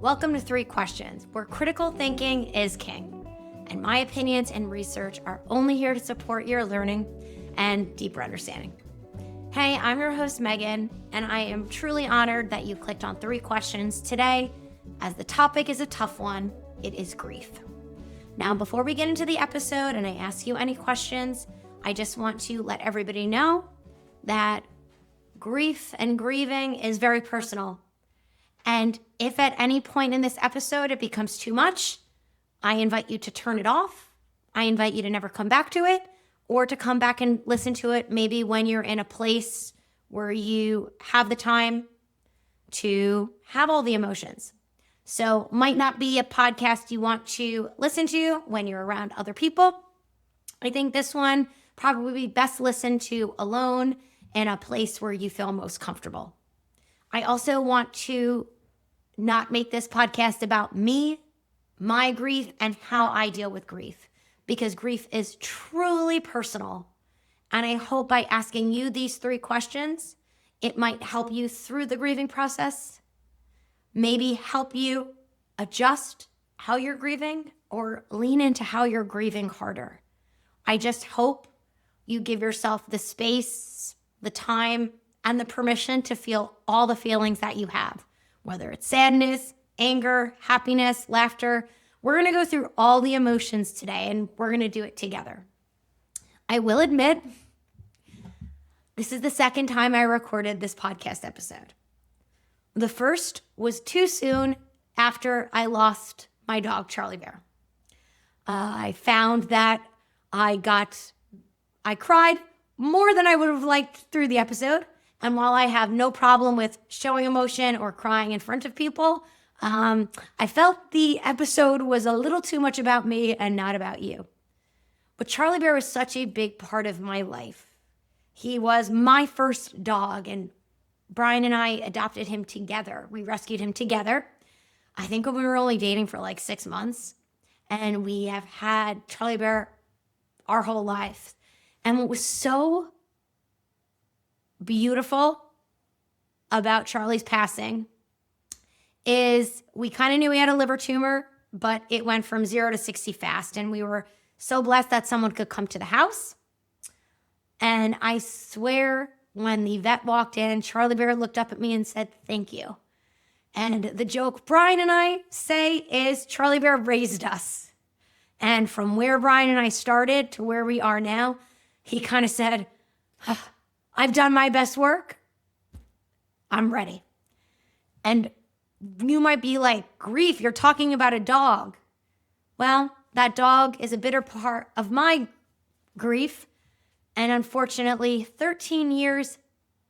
Welcome to Three Questions, where critical thinking is king. And my opinions and research are only here to support your learning and deeper understanding. Hey, I'm your host, Meghann, and I am truly honored that you clicked on Three Questions today, as the topic is a tough one. It is grief. Now, before we get into the episode and I ask you any questions, I just want to let everybody know that grief and grieving is very personal. And if at any point in this episode it becomes too much, I invite you to turn it off. I invite you to never come back to it, or to come back and listen to it maybe when you're in a place where you have the time to have all the emotions. So might not be a podcast you want to listen to when you're around other people. I think this one probably be best listened to alone in a place where you feel most comfortable. I also want to not make this podcast about me, my grief, and how I deal with grief, because grief is truly personal. And I hope by asking you these three questions, it might help you through the grieving process, maybe help you adjust how you're grieving or lean into how you're grieving harder. I just hope you give yourself the space, the time, and the permission to feel all the feelings that you have, whether it's sadness, anger, happiness, laughter. We're going to go through all the emotions today, and we're going to do it together. I will admit, this is the second time I recorded this podcast episode. The first was too soon after I lost my dog, Charlie Bear. I found that I cried more than I would have liked through the episode. And while I have no problem with showing emotion or crying in front of people, I felt the episode was a little too much about me and not about you. But Charlie Bear was such a big part of my life. He was my first dog, and Brian and I adopted him together. We rescued him together. I think we were only dating for like 6 months, and we have had Charlie Bear our whole life. And what was so beautiful about Charlie's passing is we kind of knew he had a liver tumor, but it went from 0 to 60 fast. And we were so blessed that someone could come to the house. And I swear, when the vet walked in, Charlie Bear looked up at me and said, "Thank you." And the joke Brian and I say is Charlie Bear raised us. And from where Brian and I started to where we are now, he kind of said, "I've done my best work. I'm ready." And you might be like, "Grief, you're talking about a dog." Well, that dog is a bitter part of my grief. And unfortunately, 13 years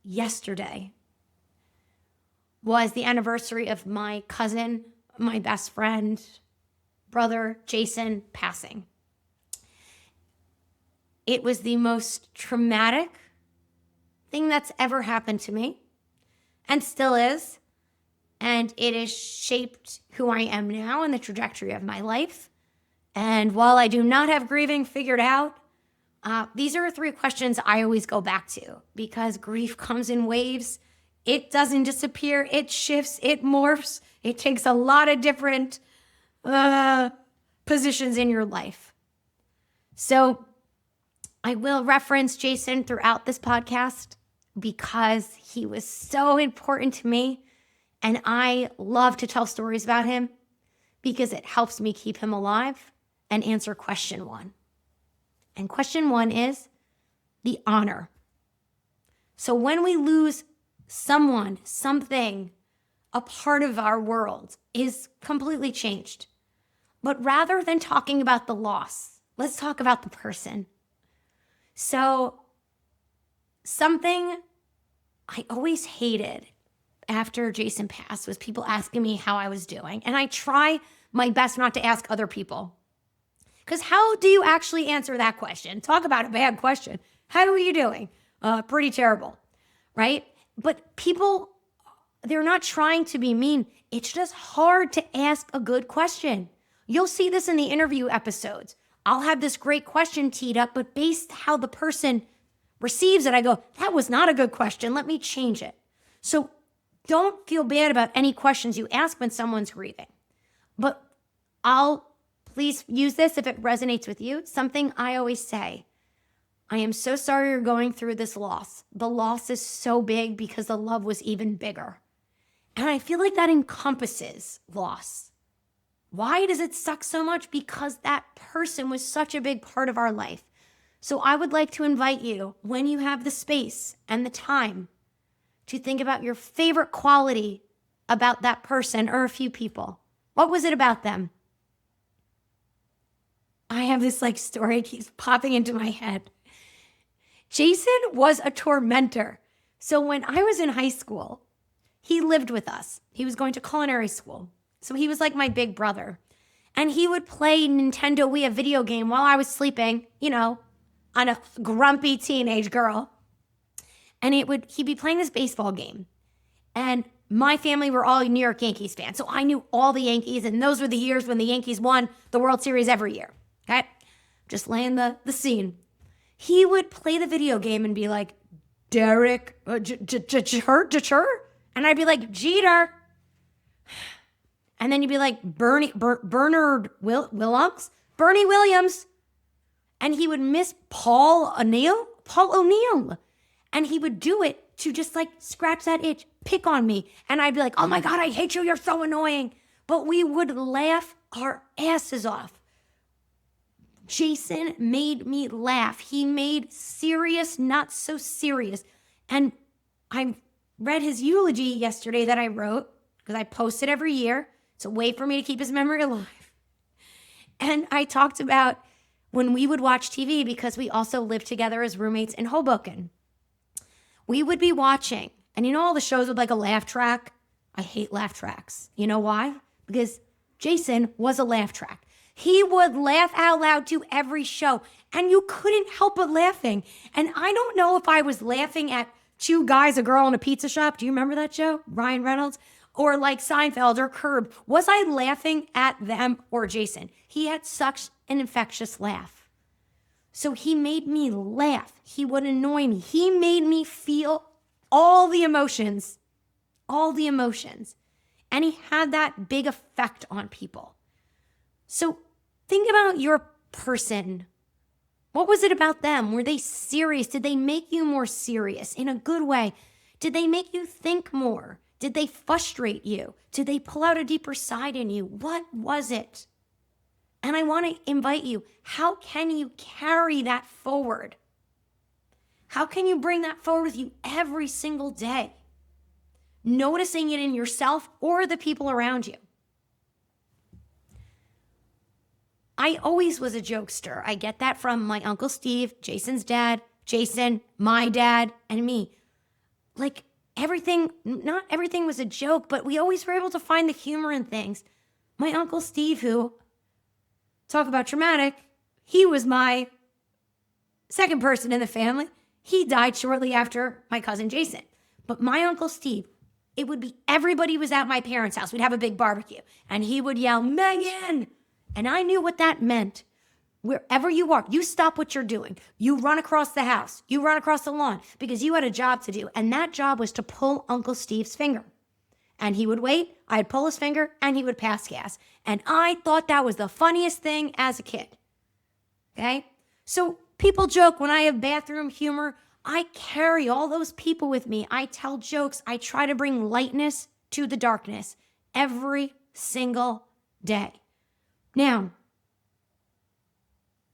yesterday was the anniversary of my cousin, my best friend, brother, Jason, passing. It was the most traumatic thing that's ever happened to me, and still is. And it has shaped who I am now and the trajectory of my life. And while I do not have grieving figured out, these are three questions I always go back to, because grief comes in waves. It doesn't disappear. It shifts. It morphs. It takes a lot of different positions in your life. So I will reference Jason throughout this podcast because he was so important to me. And I love to tell stories about him because it helps me keep him alive and answer question one. And question one is the honor. So when we lose someone, something, a part of our world is completely changed. But rather than talking about the loss, let's talk about the person. So something I always hated after Jason passed was people asking me how I was doing. And I try my best not to ask other people. Because how do you actually answer that question? Talk about a bad question. How are you doing? Pretty terrible, right? But people, they're not trying to be mean. It's just hard to ask a good question. You'll see this in the interview episodes. I'll have this great question teed up, but based how the person receives it, I go, that was not a good question. Let me change it. So don't feel bad about any questions you ask when someone's grieving. But please use this if it resonates with you. Something I always say, I am so sorry you're going through this loss. The loss is so big because the love was even bigger. And I feel like that encompasses loss. Why does it suck so much? Because that person was such a big part of our life. So I would like to invite you, when you have the space and the time, to think about your favorite quality about that person or a few people. What was it about them? I have this story keeps popping into my head. Jason was a tormentor. So when I was in high school, he lived with us. He was going to culinary school. So he was like my big brother. And he would play Nintendo Wii, a video game, while I was sleeping, on a grumpy teenage girl. And he'd be playing this baseball game. And my family were all New York Yankees fans. So I knew all the Yankees. And those were the years when the Yankees won the World Series every year. Okay? Just laying the scene. He would play the video game and be like, Derek, Jeter? And I'd be like, Jeter. And then you'd be like, Bernie Williams. And he would miss Paul O'Neill. And he would do it to just scratch that itch, pick on me. And I'd be like, oh my God, I hate you. You're so annoying. But we would laugh our asses off. Jason made me laugh. He made serious not so serious. And I read his eulogy yesterday that I wrote, because I post it every year. It's a way for me to keep his memory alive. And I talked about when we would watch TV, because we also lived together as roommates in Hoboken. We would be watching, and all the shows with a laugh track? I hate laugh tracks. You know why? Because Jason was a laugh track. He would laugh out loud to every show, and you couldn't help but laughing. And I don't know if I was laughing at Two Guys, a Girl in a Pizza Shop. Do you remember that show? Ryan Reynolds? Or Seinfeld or Curb. Was I laughing at them or Jason? He had such an infectious laugh. So he made me laugh. He would annoy me. He made me feel all the emotions. And he had that big effect on people. So think about your person. What was it about them? Were they serious? Did they make you more serious in a good way? Did they make you think more? Did they frustrate you? Did they pull out a deeper side in you? What was it? And I want to invite you, how can you carry that forward? How can you bring that forward with you every single day? Noticing it in yourself or the people around you. I always was a jokester. I get that from my Uncle Steve, Jason's dad, Jason, my dad, and me. Not everything was a joke, but we always were able to find the humor in things. My Uncle Steve, who, talk about traumatic, he was my second person in the family. He died shortly after my cousin Jason. But my Uncle Steve, it would be everybody was at my parents' house. We'd have a big barbecue, and he would yell, Meghann! And I knew what that meant. Wherever you are, you stop what you're doing. You run across the house. You run across the lawn because you had a job to do. And that job was to pull Uncle Steve's finger. And he would wait, I'd pull his finger, and he would pass gas. And I thought that was the funniest thing as a kid. Okay? So people joke when I have bathroom humor. I carry all those people with me. I tell jokes. I try to bring lightness to the darkness every single day. Now,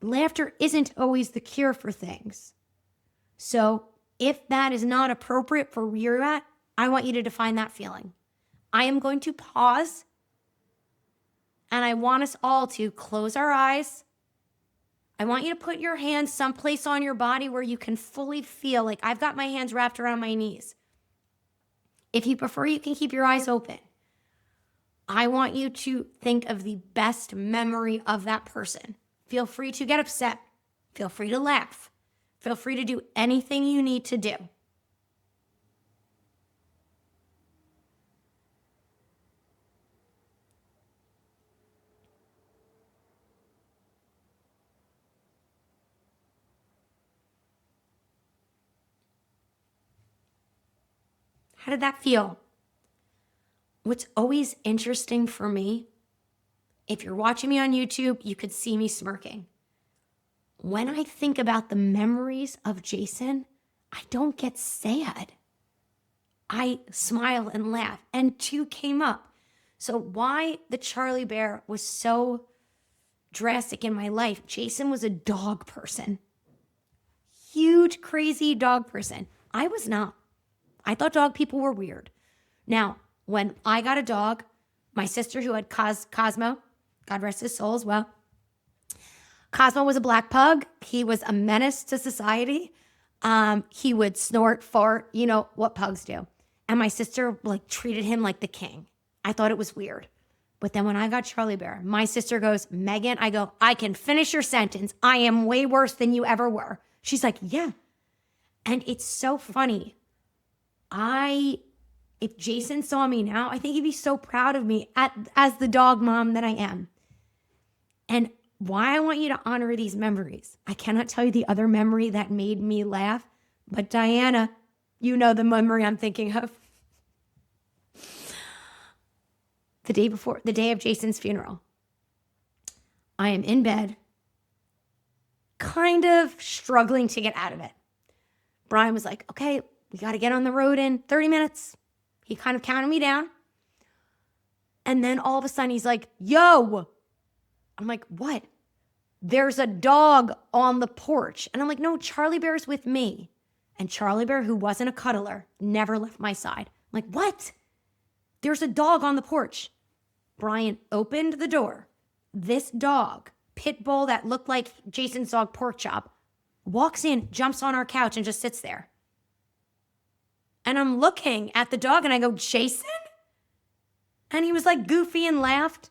laughter isn't always the cure for things. So if that is not appropriate for where you're at, I want you to define that feeling. I am going to pause, and I want us all to close our eyes. I want you to put your hands someplace on your body where you can fully feel I've got my hands wrapped around my knees. If you prefer, you can keep your eyes open. I want you to think of the best memory of that person. Feel free to get upset. Feel free to laugh. Feel free to do anything you need to do. How did that feel? what's always interesting for me, if you're watching me on YouTube, you could see me smirking. When I think about the memories of Jason, I don't get sad. I smile and laugh, and two came up. So why the Charlie Bear was so drastic in my life, Jason was a dog person. Huge, crazy dog person. I was not. I thought dog people were weird. Now, when I got a dog, my sister who had Cosmo, God rest his soul as well, Cosmo was a black pug. He was a menace to society. He would snort, fart, you know what pugs do. And my sister treated him like the king. I thought it was weird. But then when I got Charlie Bear, my sister goes, Meghann, I go, I can finish your sentence. I am way worse than you ever were. She's like, yeah. And it's so funny. If Jason saw me now, I think he'd be so proud of me as the dog mom that I am. And why I want you to honor these memories. I cannot tell you the other memory that made me laugh, but Diana, you know the memory I'm thinking of. The day of Jason's funeral. I am in bed, kind of struggling to get out of it. Brian was like, okay, we got to get on the road in 30 minutes. He kind of counted me down. And then all of a sudden he's like, yo. I'm like, what? There's a dog on the porch. And I'm like, no, Charlie Bear's with me. And Charlie Bear, who wasn't a cuddler, never left my side. I'm like, what? There's a dog on the porch. Brian opened the door. This dog, pit bull that looked like Jason's dog, Pork Chop, walks in, jumps on our couch, and just sits there. And I'm looking at the dog and I go, Jason? And he was like goofy and laughed.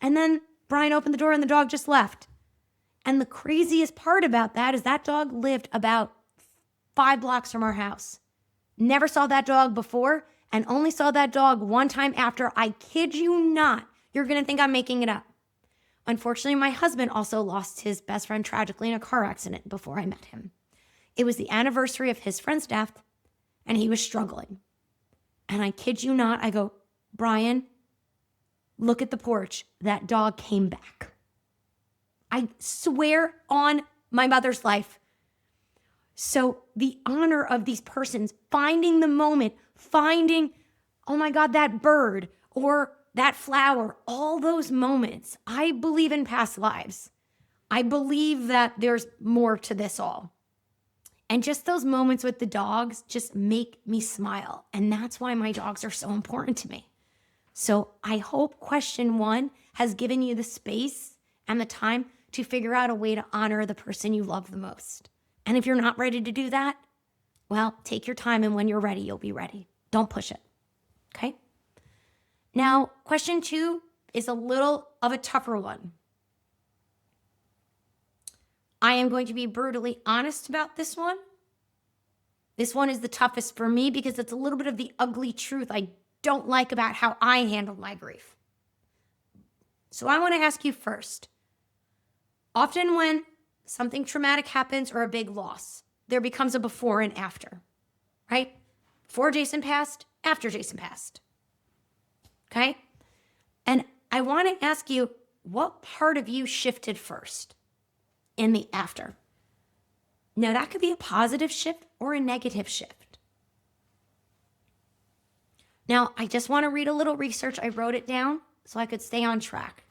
And then Brian opened the door and the dog just left. And the craziest part about that is that dog lived about 5 blocks from our house. Never saw that dog before and only saw that dog one time after. I kid you not. You're going to think I'm making it up. Unfortunately, my husband also lost his best friend tragically in a car accident before I met him. It was the anniversary of his friend's death, and he was struggling. And I kid you not, I go, Brian, look at the porch. That dog came back. I swear on my mother's life. So the honor of these persons, finding the moment, finding, oh my God, that bird or that flower, all those moments. I believe in past lives. I believe that there's more to this all. And just those moments with the dogs just make me smile. And that's why my dogs are so important to me. So I hope question 1 has given you the space and the time to figure out a way to honor the person you love the most. And if you're not ready to do that, well, take your time, and when you're ready, you'll be ready. Don't push it, okay? Now, question 2 is a little of a tougher one. I am going to be brutally honest about this one. This one is the toughest for me because it's a little bit of the ugly truth I don't like about how I handled my grief. So I want to ask you first. Often when something traumatic happens or a big loss, there becomes a before and after, right? Before Jason passed, after Jason passed. Okay? And I want to ask you, what part of you shifted first in the after? Now, that could be a positive shift or a negative shift. Now, I just want to read a little research. I wrote it down so I could stay on track.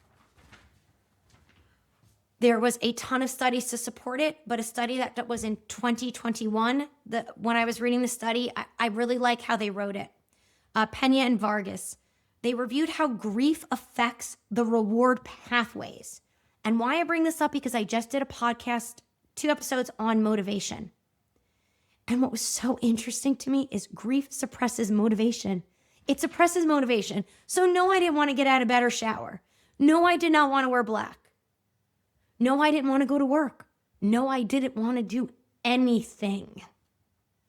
There was a ton of studies to support it, but a study that was in 2021, when I was reading the study, I really like how they wrote it. Pena and Vargas, they reviewed how grief affects the reward pathways. And why I bring this up, because I just did a podcast, 2 episodes on motivation. And what was so interesting to me is grief suppresses motivation. It suppresses motivation. So no, I didn't want to get out of bed or shower. No, I did not want to wear black. No, I didn't want to go to work. No, I didn't want to do anything.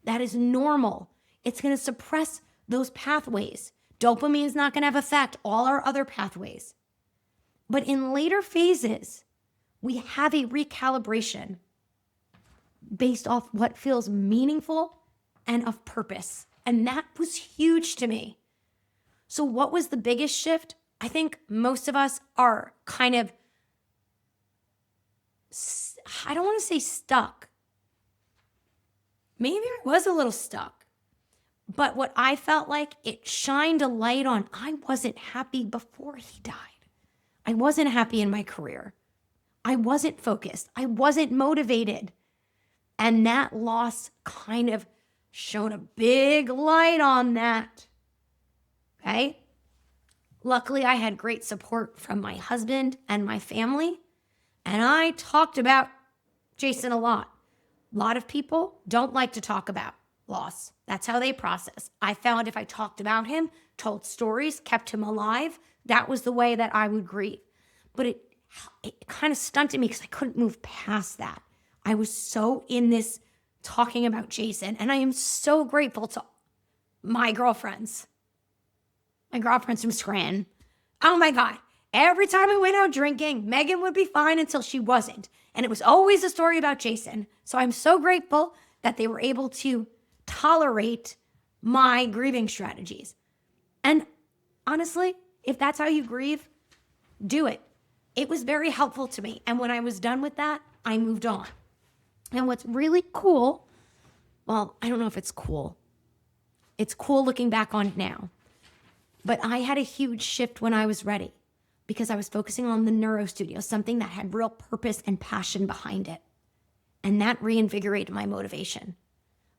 That is normal. It's going to suppress those pathways. Dopamine is not going to have effect, all our other pathways. But in later phases, we have a recalibration based off what feels meaningful and of purpose. And that was huge to me. So what was the biggest shift? I think most of us are kind of, I don't want to say stuck. Maybe I was a little stuck. But what I felt like, it shined a light on, I wasn't happy before he died. I wasn't happy in my career. I wasn't focused. I wasn't motivated. And that loss kind of shone a big light on that. Okay? Luckily, I had great support from my husband and my family. And I talked about Jason a lot. A lot of people don't like to talk about loss. That's how they process. I found if I talked about him, told stories, kept him alive, that was the way that I would grieve. But it kind of stunted me because I couldn't move past that. I was so in this talking about Jason, and I am so grateful to my girlfriends from Scranton. Oh my God. Every time we went out drinking, Meghann would be fine until she wasn't. And it was always a story about Jason. So I'm so grateful that they were able to tolerate my grieving strategies. And honestly, if that's how you grieve, do it. It was very helpful to me. And when I was done with that, I moved on. And what's really cool, well, I don't know if it's cool. It's cool looking back on it now. But I had a huge shift when I was ready because I was focusing on the neuro studio, something that had real purpose and passion behind it. And that reinvigorated my motivation.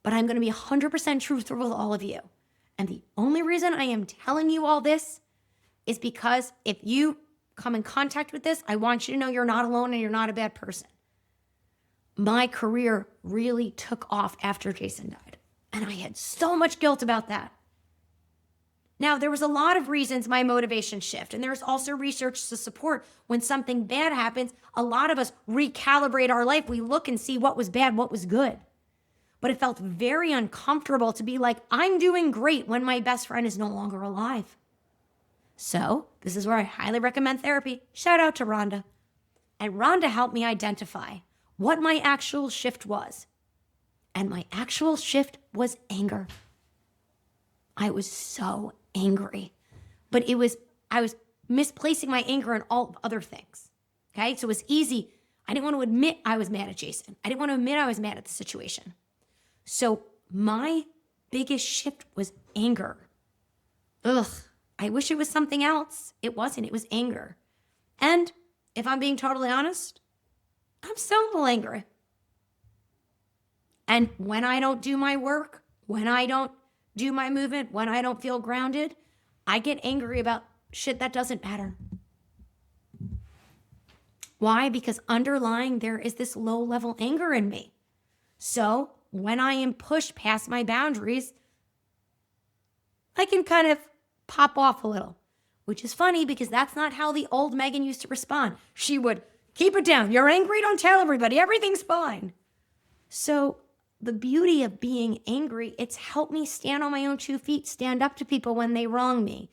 But I'm going to be 100% truthful with all of you. And the only reason I am telling you all this is because if you come in contact with this, I want you to know you're not alone and you're not a bad person. My career really took off after Jason died. And I had so much guilt about that. Now, there was a lot of reasons my motivation shift, and there's also research to support when something bad happens, a lot of us recalibrate our life. We look and see what was bad, what was good. But it felt very uncomfortable to be like, I'm doing great when my best friend is no longer alive. So this is where I highly recommend therapy. Shout out to Rhonda. And Rhonda helped me identify what my actual shift was. And my actual shift was anger. I was so angry. But I was misplacing my anger on all other things. Okay? So it was easy. I didn't want to admit I was mad at Jason. I didn't want to admit I was mad at the situation. So my biggest shift was anger. Ugh, I wish it was something else. It wasn't. It was anger. And if I'm being totally honest, I'm still a little angry. And when I don't do my work, when I don't do my movement, when I don't feel grounded, I get angry about shit that doesn't matter. Why? Because underlying there is this low-level anger in me. So when I am pushed past my boundaries, I can kind of pop off a little, which is funny because that's not how the old Meghann used to respond. She would keep it down. You're angry, don't tell everybody. Everything's fine. So the beauty of being angry, it's helped me stand on my own 2 feet, stand up to people when they wrong me,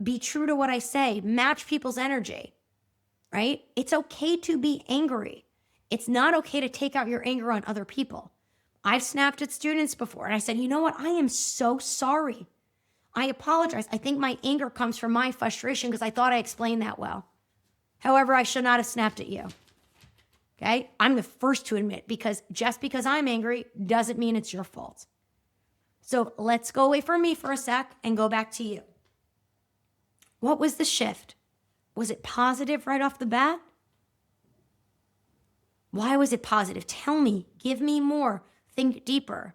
be true to what I say, match people's energy, right? It's okay to be angry. It's not okay to take out your anger on other people. I've snapped at students before and I said, you know what? I am so sorry. I apologize. I think my anger comes from my frustration because I thought I explained that well. However, I should not have snapped at you. Okay? I'm the first to admit because just because I'm angry doesn't mean it's your fault. So let's go away from me for a sec and go back to you. What was the shift? Was it positive right off the bat? Why was it positive? Tell me. Give me more. Think deeper.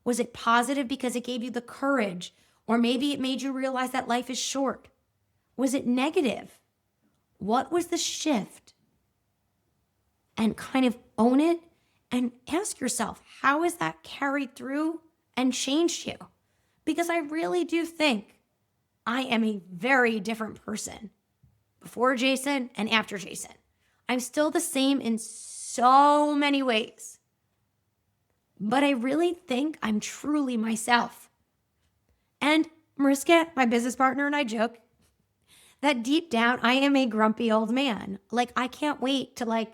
Was it positive because it gave you the courage? Or maybe it made you realize that life is short? Was it negative? What was the shift? And kind of own it and ask yourself, how has that carried through and changed you? Because I really do think I am a very different person before Jason and after Jason. I'm still the same in so many ways. But I really think I'm truly myself. And Mariska, my business partner, and I joke that deep down, I am a grumpy old man. Like, I can't wait to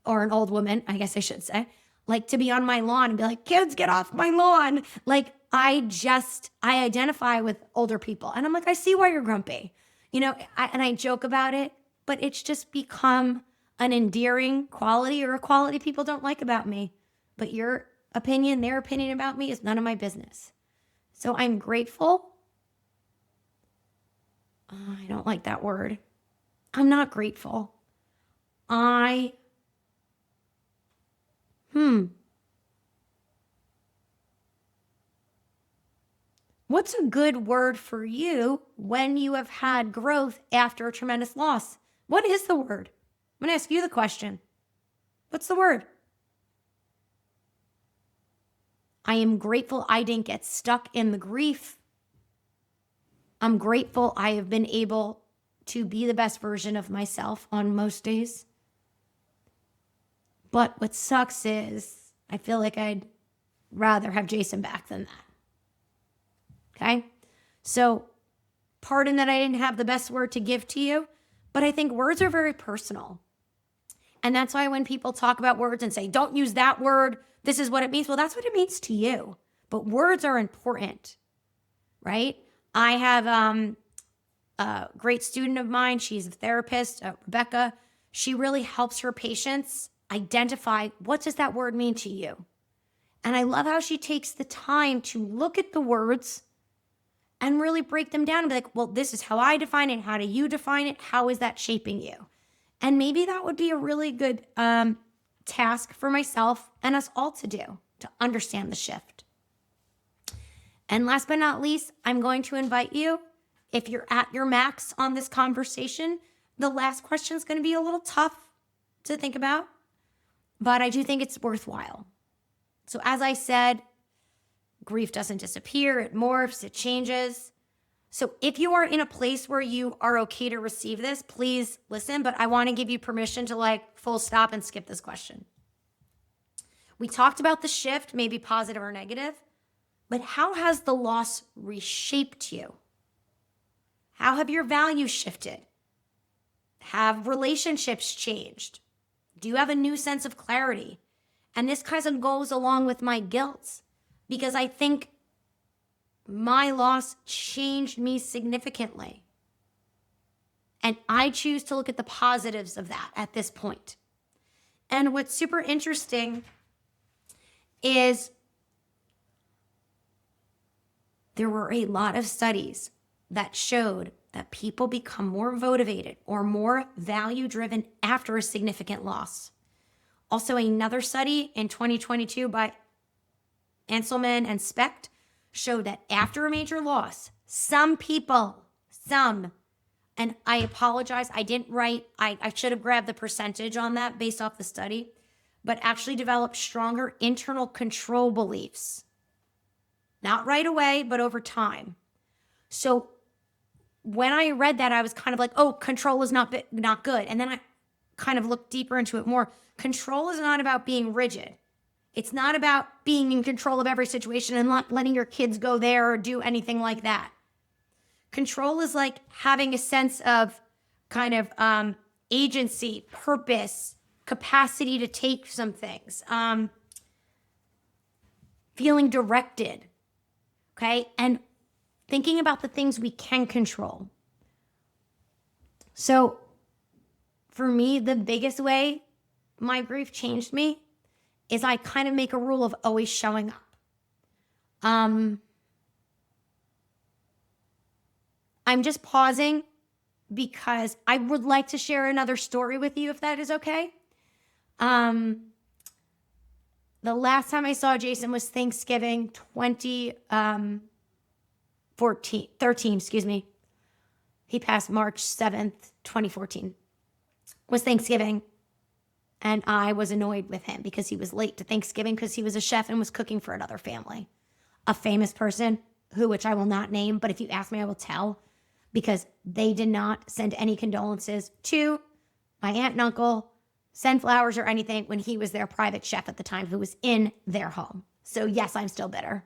or an old woman, I guess I should say, to be on my lawn and be like, kids, get off my lawn. Like, I identify with older people. And I'm like, I see why you're grumpy. And I joke about it, but it's just become an endearing quality or a quality people don't like about me. But their opinion about me is none of my business. So I'm grateful. Oh, I don't like that word. I'm not grateful. What's a good word for you when you have had growth after a tremendous loss? What is the word? I'm going to ask you the question. What's the word? I am grateful I didn't get stuck in the grief. I'm grateful I have been able to be the best version of myself on most days. But what sucks is I feel like I'd rather have Jason back than that. Okay? So pardon that I didn't have the best word to give to you, but I think words are very personal. And that's why when people talk about words and say, don't use that word, this is what it means. Well, that's what it means to you. But words are important, right? I have a great student of mine. She's a therapist, Rebecca. She really helps her patients identify, what does that word mean to you? And I love how she takes the time to look at the words and really break them down and be like, well, this is how I define it. How do you define it? How is that shaping you? And maybe that would be a really good task for myself and us all to do, to understand the shift. And last but not least, I'm going to invite you, if you're at your max on this conversation, the last question is going to be a little tough to think about, but I do think it's worthwhile. So as I said, grief doesn't disappear, it morphs, it changes. So if you are in a place where you are okay to receive this, please listen, but I want to give you permission to full stop and skip this question. We talked about the shift, maybe positive or negative, but how has the loss reshaped you? How have your values shifted? Have relationships changed? Do you have a new sense of clarity? And this kind of goes along with my guilt, because I think my loss changed me significantly. And I choose to look at the positives of that at this point. And what's super interesting is there were a lot of studies that showed that people become more motivated or more value-driven after a significant loss. Also, another study in 2022 by Anselman and Specht showed that after a major loss, some people, and I apologize, I didn't write, I should have grabbed the percentage on that based off the study, but actually developed stronger internal control beliefs. Not right away, but over time. So when I read that, I was kind of like, oh, control is not good. And then I kind of looked deeper into it more. Control is not about being rigid. It's not about being in control of every situation and not letting your kids go there or do anything like that. Control is like having a sense of kind of agency, purpose, capacity to take some things, feeling directed, okay? And thinking about the things we can control. So for me, the biggest way my grief changed me is I kind of make a rule of always showing up. I'm just pausing because I would like to share another story with you, if that is okay. The last time I saw Jason was Thanksgiving 2013, excuse me. He passed March 7th, 2014. Was Thanksgiving. And I was annoyed with him because he was late to Thanksgiving because he was a chef and was cooking for another family. A famous person which I will not name, but if you ask me, I will tell, because they did not send any condolences to my aunt and uncle, send flowers or anything when he was their private chef at the time who was in their home. So yes, I'm still bitter.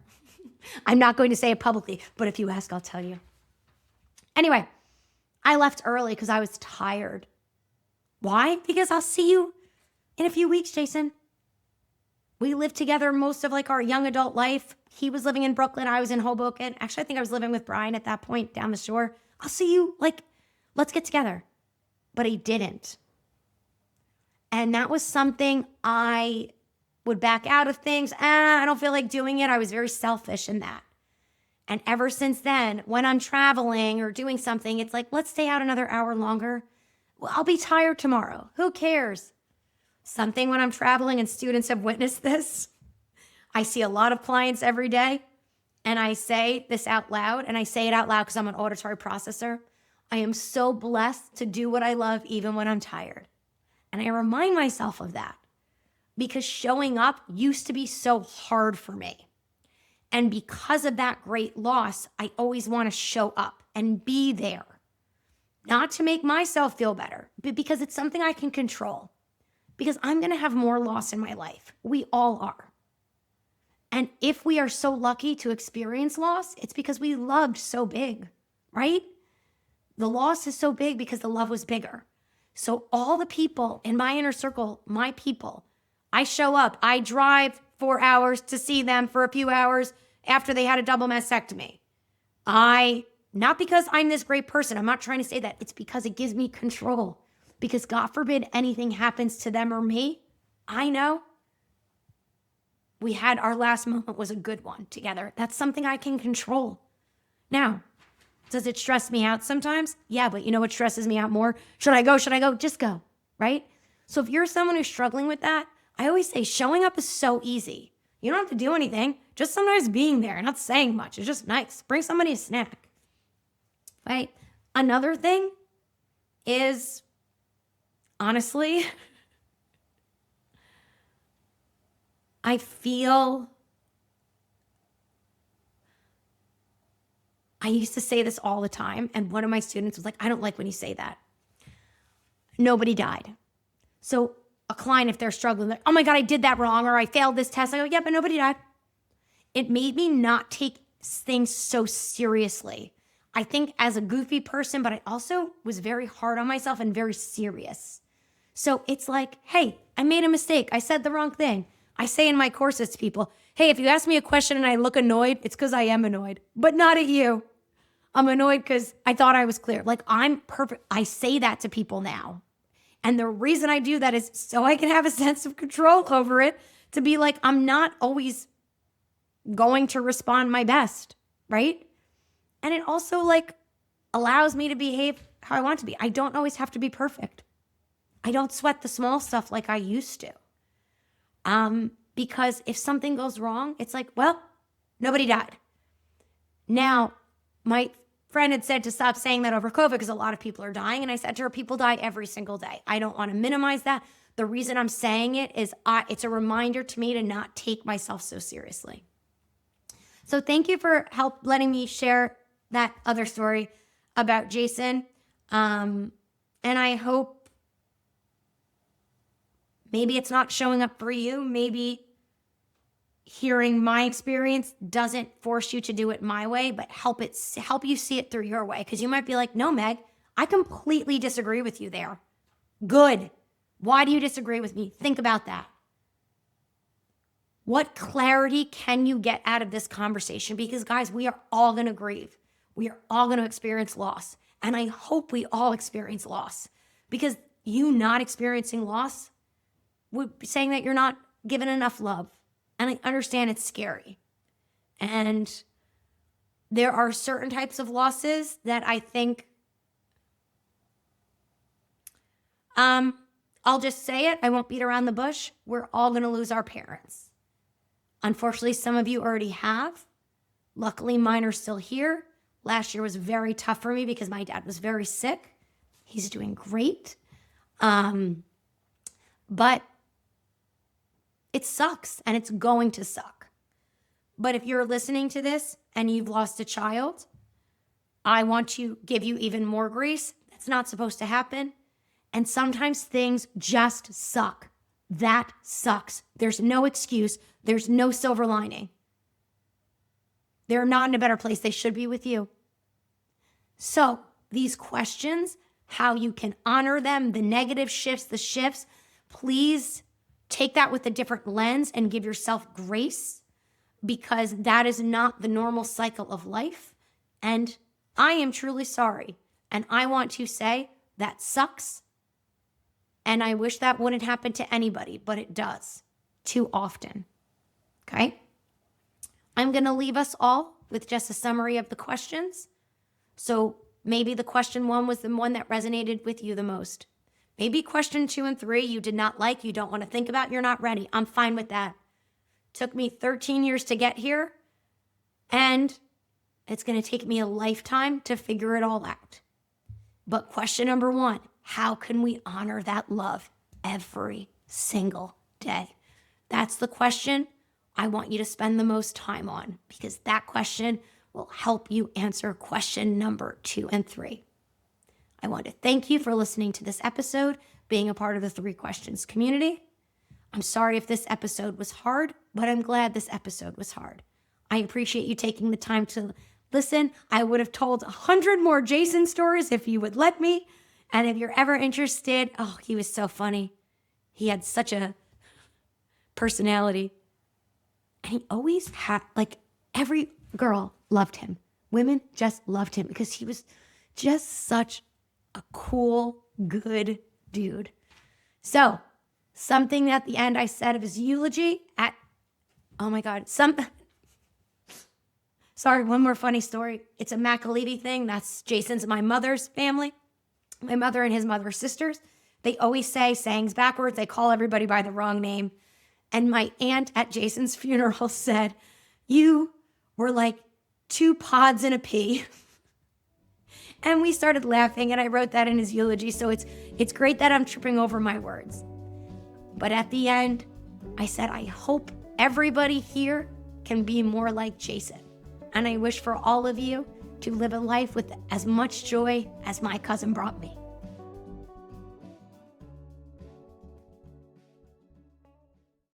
I'm not going to say it publicly, but if you ask, I'll tell you. Anyway, I left early because I was tired. Why? Because I'll see you in a few weeks, Jason. We lived together most of like our young adult life. He was living in Brooklyn. I was in Hoboken. Actually, I think I was living with Brian at that point down the shore. I'll see you. Like, let's get together. But he didn't. And that was something I would back out of things. I don't feel like doing it. I was very selfish in that. And ever since then, when I'm traveling or doing something, it's like, let's stay out another hour longer. Well, I'll be tired tomorrow. Who cares? Something when I'm traveling, and students have witnessed this. I see a lot of clients every day, and I say this out loud, and I say it out loud because I'm an auditory processor. I am so blessed to do what I love even when I'm tired. And I remind myself of that because showing up used to be so hard for me. And because of that great loss, I always want to show up and be there. Not to make myself feel better, but because it's something I can control. Because I'm going to have more loss in my life. We all are. And if we are so lucky to experience loss, it's because we loved so big, right? The loss is so big because the love was bigger. So all the people in my inner circle, my people, I show up, I drive 4 hours to see them for a few hours after they had a double mastectomy. Not because I'm this great person, I'm not trying to say that. It's because it gives me control. Because God forbid anything happens to them or me, I know we had our last moment was a good one together. That's something I can control. Now, does it stress me out sometimes? Yeah, but you know what stresses me out more? Should I go? Should I go? Just go, right? So if you're someone who's struggling with that, I always say showing up is so easy. You don't have to do anything. Just sometimes being there, not saying much. It's just nice. Bring somebody a snack, right? Another thing is, honestly, I used to say this all the time, and one of my students was like, I don't like when you say that. Nobody died. So a client, if they're struggling, like, oh my God, I did that wrong, or I failed this test. I go, yeah, but nobody died. It made me not take things so seriously. I think as a goofy person, but I also was very hard on myself and very serious. So it's like, hey, I made a mistake. I said the wrong thing. I say in my courses to people, hey, if you ask me a question and I look annoyed, it's because I am annoyed, but not at you. I'm annoyed because I thought I was clear. Like, I'm perfect. I say that to people now. And the reason I do that is so I can have a sense of control over it, to be like, I'm not always going to respond my best, right? And it also like allows me to behave how I want to be. I don't always have to be perfect. I don't sweat the small stuff like I used to. Because if something goes wrong, it's like, well, nobody died. Now, my friend had said to stop saying that over COVID because a lot of people are dying. And I said to her, people die every single day. I don't want to minimize that. The reason I'm saying it is it's a reminder to me to not take myself so seriously. So thank you for letting me share that other story about Jason. And I hope maybe it's not showing up for you. Maybe hearing my experience doesn't force you to do it my way, but help you see it through your way. Because you might be like, no, Meg, I completely disagree with you there. Good. Why do you disagree with me? Think about that. What clarity can you get out of this conversation? Because guys, we are all going to grieve. We are all going to experience loss. And I hope we all experience loss, because you not experiencing loss would be saying that you're not given enough love. And I understand it's scary. And there are certain types of losses that I think, I'll just say it. I won't beat around the bush. We're all going to lose our parents. Unfortunately, some of you already have. Luckily, mine are still here. Last year was very tough for me because my dad was very sick. He's doing great. But it sucks, and it's going to suck. But if you're listening to this and you've lost a child, I want to give you even more grace. That's not supposed to happen. And sometimes things just suck. That sucks. There's no excuse. There's no silver lining. They're not in a better place. They should be with you. So these questions, how you can honor them, the negative shifts, the shifts, please take that with a different lens and give yourself grace, because that is not the normal cycle of life. And I am truly sorry. And I want to say that sucks. And I wish that wouldn't happen to anybody, but it does too often. Okay? I'm going to leave us all with just a summary of the questions. So maybe the question 1 was the one that resonated with you the most. Maybe question 2 and 3 you did not like, you don't want to think about, you're not ready. I'm fine with that. Took me 13 years to get here, and it's going to take me a lifetime to figure it all out. But question number 1, how can we honor that love every single day? That's the question I want you to spend the most time on, because that question will help you answer question number 2 and 3. I want to thank you for listening to this episode, being a part of the 3 Questions community. I'm sorry if this episode was hard, but I'm glad this episode was hard. I appreciate you taking the time to listen. I would have told 100 more Jason stories if you would let me. And if you're ever interested, oh, he was so funny. He had such a personality. And he always had, like, every girl loved him. Women just loved him because he was just such a cool, good dude. So, something at the end I said of his eulogy oh my God, sorry, one more funny story. It's a McAlevey thing. That's Jason's and my mother's family. My mother and his mother's sisters. They always say sayings backwards. They call everybody by the wrong name. And my aunt at Jason's funeral said, "You were like 2 pods in a pea." And we started laughing, and I wrote that in his eulogy. So it's great that I'm tripping over my words. But at the end, I said, I hope everybody here can be more like Jason. And I wish for all of you to live a life with as much joy as my cousin brought me.